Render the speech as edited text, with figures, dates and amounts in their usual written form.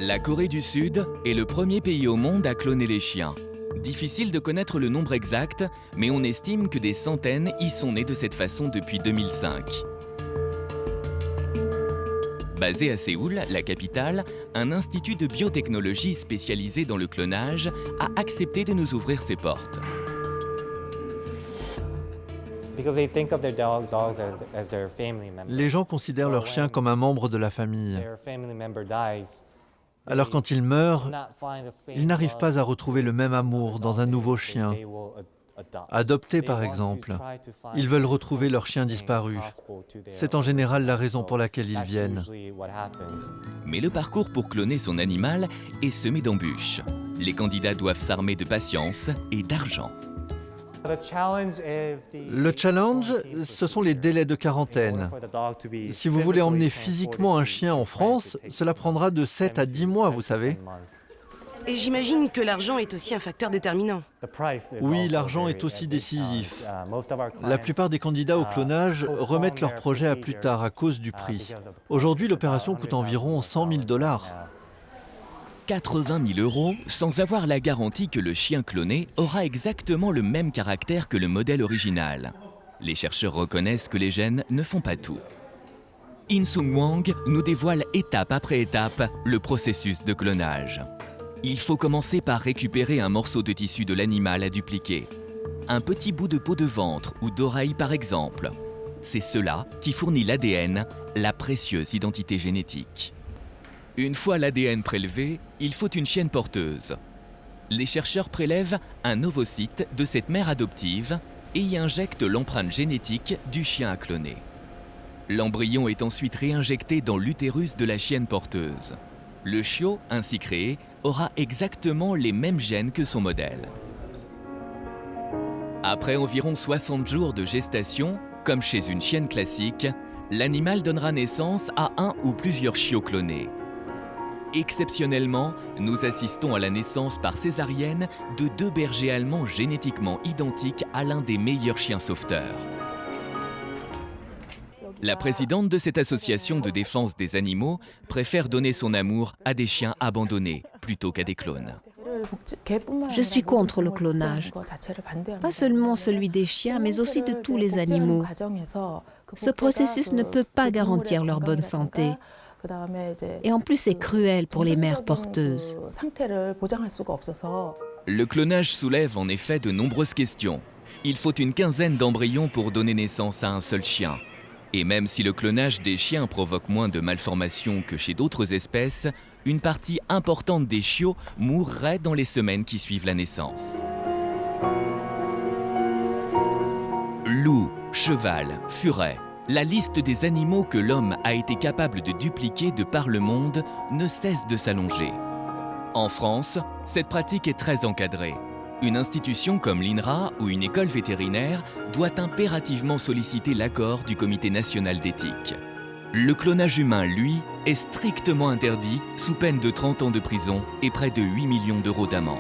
La Corée du Sud est le premier pays au monde à cloner les chiens. Difficile de connaître le nombre exact, mais on estime que des centaines y sont nés de cette façon depuis 2005. Basé à Séoul, la capitale, un institut de biotechnologie spécialisé dans le clonage a accepté de nous ouvrir ses portes. Les gens considèrent leur chien comme un membre de la famille. Alors quand il meurt, ils n'arrivent pas à retrouver le même amour dans un nouveau chien. Adopter par exemple, ils veulent retrouver leur chien disparu. C'est en général la raison pour laquelle ils viennent. Mais le parcours pour cloner son animal est semé d'embûches. Les candidats doivent s'armer de patience et d'argent. Le challenge, ce sont les délais de quarantaine. Si vous voulez emmener physiquement un chien en France, cela prendra de 7 à 10 mois, vous savez. Et j'imagine que l'argent est aussi un facteur déterminant. Oui, l'argent est aussi décisif. La plupart des candidats au clonage remettent leur projet à plus tard à cause du prix. Aujourd'hui, l'opération coûte environ 100 000 $. 80 000 € sans avoir la garantie que le chien cloné aura exactement le même caractère que le modèle original. Les chercheurs reconnaissent que les gènes ne font pas tout. In-Sung Hwang nous dévoile étape après étape le processus de clonage. Il faut commencer par récupérer un morceau de tissu de l'animal à dupliquer. Un petit bout de peau de ventre ou d'oreille par exemple. C'est cela qui fournit l'ADN, la précieuse identité génétique. Une fois l'ADN prélevé, il faut une chienne porteuse. Les chercheurs prélèvent un ovocyte de cette mère adoptive et y injectent l'empreinte génétique du chien à cloner. L'embryon est ensuite réinjecté dans l'utérus de la chienne porteuse. Le chiot, ainsi créé, aura exactement les mêmes gènes que son modèle. Après environ 60 jours de gestation, comme chez une chienne classique, l'animal donnera naissance à un ou plusieurs chiots clonés. Exceptionnellement, nous assistons à la naissance par césarienne de 2 bergers allemands génétiquement identiques à l'un des meilleurs chiens sauveteurs. La présidente de cette association de défense des animaux préfère donner son amour à des chiens abandonnés plutôt qu'à des clones. Je suis contre le clonage, pas seulement celui des chiens, mais aussi de tous les animaux. Ce processus ne peut pas garantir leur bonne santé. Et en plus, c'est cruel pour les mères porteuses. Le clonage soulève en effet de nombreuses questions. Il faut une quinzaine d'embryons pour donner naissance à un seul chien. Et même si le clonage des chiens provoque moins de malformations que chez d'autres espèces, une partie importante des chiots mourrait dans les semaines qui suivent la naissance. Loup, cheval, furet. La liste des animaux que l'homme a été capable de dupliquer de par le monde ne cesse de s'allonger. En France, cette pratique est très encadrée. Une institution comme l'INRA ou une école vétérinaire doit impérativement solliciter l'accord du Comité national d'éthique. Le clonage humain, lui, est strictement interdit sous peine de 30 ans de prison et près de 8 millions € d'amende.